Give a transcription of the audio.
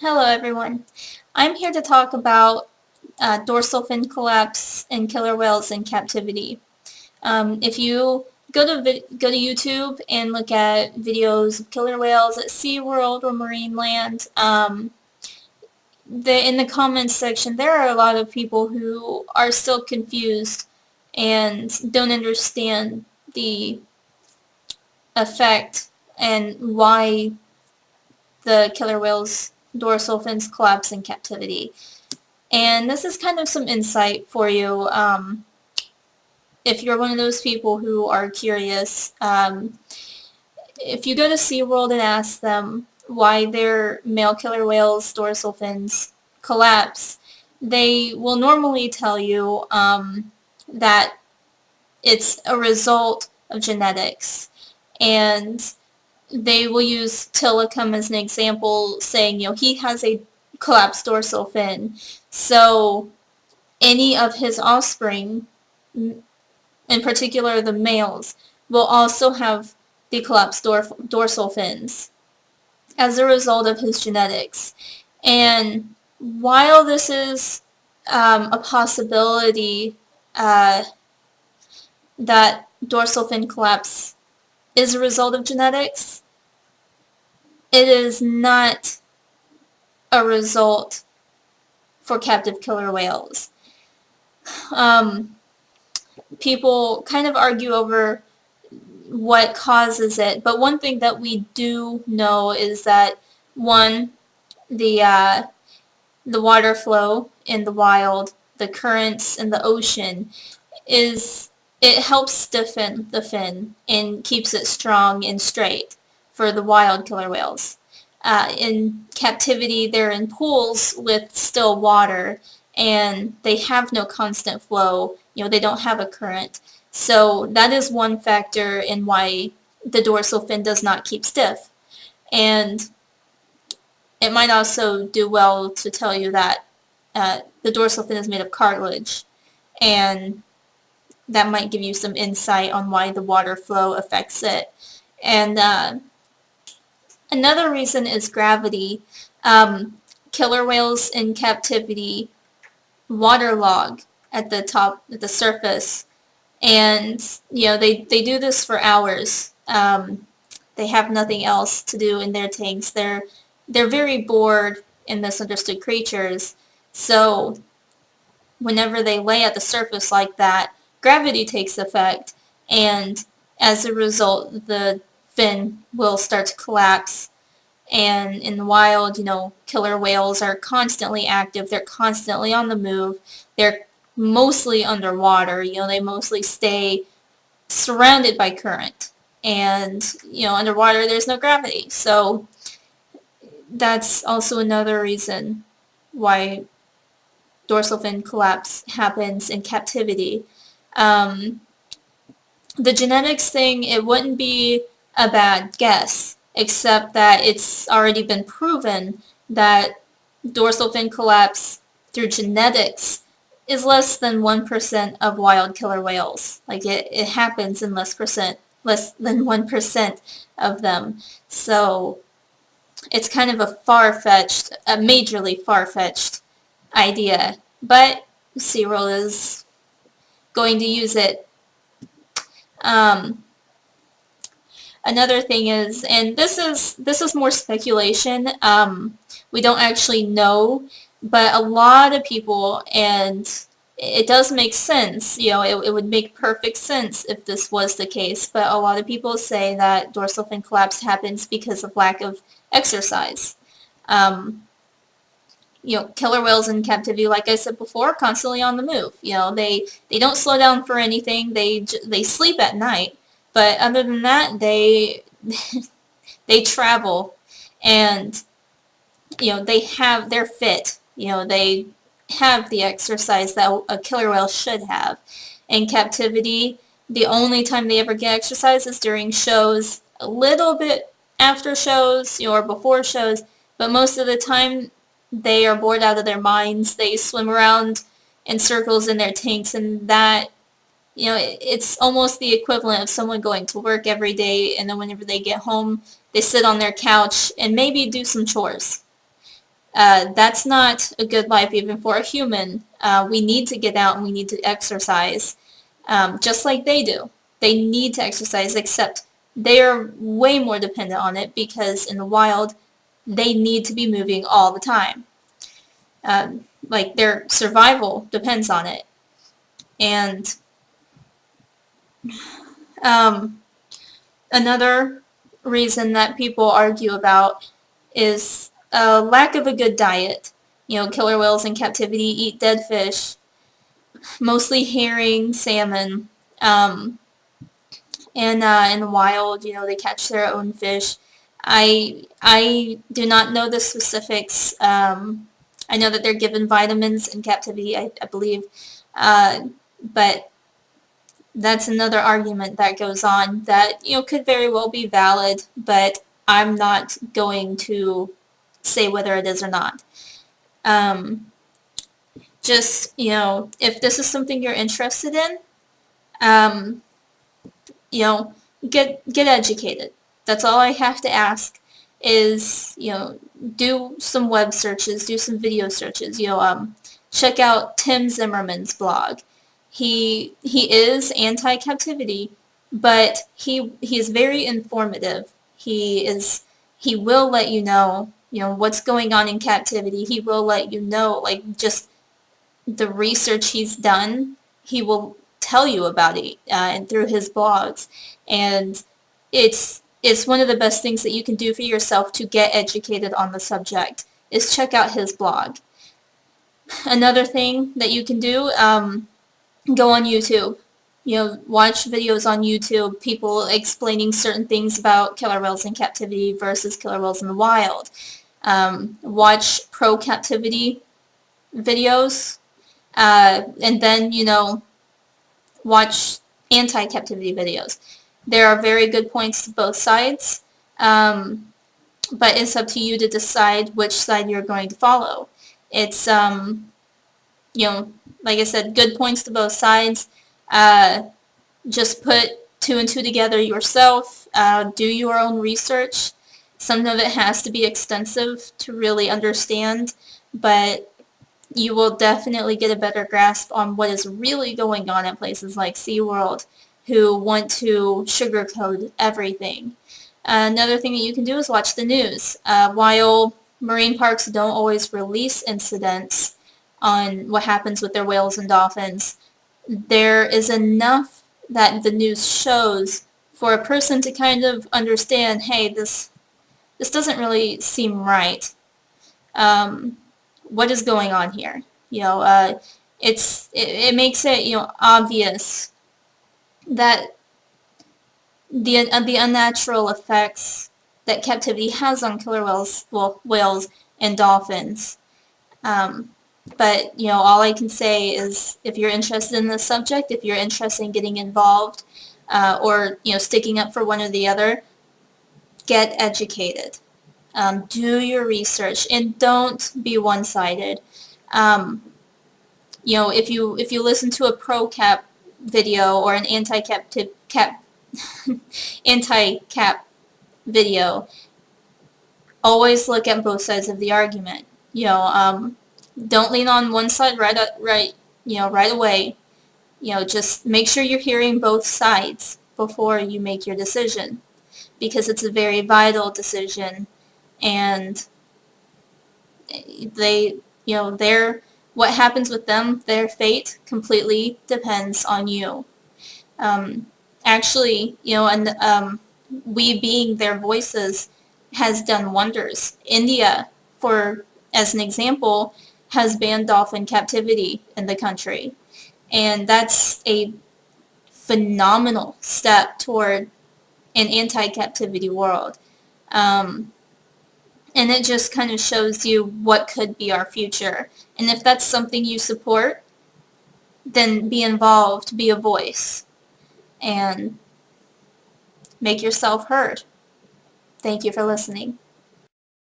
Hello everyone. I'm here to talk about dorsal fin collapse in killer whales in captivity. If you go to YouTube and look at videos of killer whales at SeaWorld or Marineland, in the comments section there are a lot of people who are still confused and don't understand the effect and why the killer whales dorsal fins collapse in captivity. And this is kind of some insight for you if you're one of those people who are curious. If you go to SeaWorld and ask them why their male killer whales' dorsal fins collapse, they will normally tell you that it's a result of genetics. And they will use Tilikum as an example, saying, he has a collapsed dorsal fin. So any of his offspring, in particular the males, will also have the collapsed dorsal fins as a result of his genetics. And while this is a possibility that dorsal fin collapse is a result of genetics, it is not a result for captive killer whales. People kind of argue over what causes it, but one thing that we do know is that, one, the water flow in the wild, the currents in the ocean, it helps stiffen the fin and keeps it strong and straight for the wild killer whales. In captivity, they're in pools with still water, and they have no constant flow. They don't have a current. So that is one factor in why the dorsal fin does not keep stiff. And it might also do well to tell you that the dorsal fin is made of cartilage, and that might give you some insight on why the water flow affects it. And another reason is gravity. Killer whales in captivity waterlog at the top, at the surface, and they do this for hours. They have nothing else to do in their tanks. They're very bored and misunderstood creatures. So whenever they lay at the surface like that, gravity takes effect, and as a result, the fin will start to collapse. And in the wild, killer whales are constantly active. They're constantly on the move. They're mostly underwater. They mostly stay surrounded by current. And, underwater there's no gravity. So that's also another reason why dorsal fin collapse happens in captivity. The genetics thing, it wouldn't be a bad guess, except that it's already been proven that dorsal fin collapse through genetics is less than 1% of wild killer whales. Like it happens in less than 1% of them. So it's kind of a majorly far-fetched idea, but SeaWorld is going to use it. Another thing is, and this is more speculation, we don't actually know, but a lot of people, and it does make sense, it would make perfect sense if this was the case, but a lot of people say that dorsal fin collapse happens because of lack of exercise. Killer whales in captivity, like I said before, are constantly on the move. They don't slow down for anything. They sleep at night, but other than that, they travel, and they're fit. They have the exercise that a killer whale should have. In captivity, the only time they ever get exercise is during shows, a little bit after shows, or before shows, but most of the time they are bored out of their minds. They swim around in circles in their tanks, and that, it's almost the equivalent of someone going to work every day, and then whenever they get home, they sit on their couch and maybe do some chores. That's not a good life even for a human. We need to get out and we need to exercise, just like they do. They need to exercise, except they are way more dependent on it because in the wild, they need to be moving all the time. Like their survival depends on it. And um, another reason that people argue about is a lack of a good diet. You know, killer whales in captivity eat dead fish, mostly herring, salmon, um, and in the wild, you know, they catch their own fish. I do not know the specifics. I know that they're given vitamins in captivity, I believe, but that's another argument that goes on that, you know, could very well be valid, but I'm not going to say whether it is or not. Um, just, you know, if this is something you're interested in, um, you know, get educated. That's all I have to ask is, you know, do some web searches, do some video searches, you know, check out Tim Zimmerman's blog. He is anti-captivity, but he is very informative. He will let you know, what's going on in captivity. He will let you know, like, just the research he's done, he will tell you about it and through his blogs. And it's one of the best things that you can do for yourself to get educated on the subject is check out his blog. Another thing that you can do, go on YouTube. You know, watch videos on YouTube, people explaining certain things about killer whales in captivity versus killer whales in the wild. Watch pro-captivity videos, and then, you know, watch anti-captivity videos. There are very good points to both sides, but it's up to you to decide which side you're going to follow. It's, you know, like I said, good points to both sides. Just put two and two together yourself. Do your own research. Some of it has to be extensive to really understand, but you will definitely get a better grasp on what is really going on at places like SeaWorld, who want to sugarcoat everything. Another thing that you can do is watch the news. While marine parks don't always release incidents on what happens with their whales and dolphins, there is enough that the news shows for a person to kind of understand, hey, this doesn't really seem right. What is going on here? You know, it makes it, you know, obvious that the unnatural effects that captivity has on killer whales, well, whales and dolphins. Um, but, you know, all I can say is if you're interested in this subject, if you're interested in getting involved, or, you know, sticking up for one or the other, get educated. Do your research and don't be one-sided. Um, you know, if you listen to a pro-cap video or an anti-cap video, always look at both sides of the argument. You know, don't lean on one side right away. You know, just make sure you're hearing both sides before you make your decision, because it's a very vital decision, and they, you know, what happens with them, their fate completely depends on you. Um, Actually, you know, and we being their voices has done wonders. India, for as an example, has banned dolphin captivity in the country, and that's a phenomenal step toward an anti-captivity world. Um, and it just kind of shows you what could be our future. And if that's something you support, then be involved, be a voice, and make yourself heard. Thank you for listening.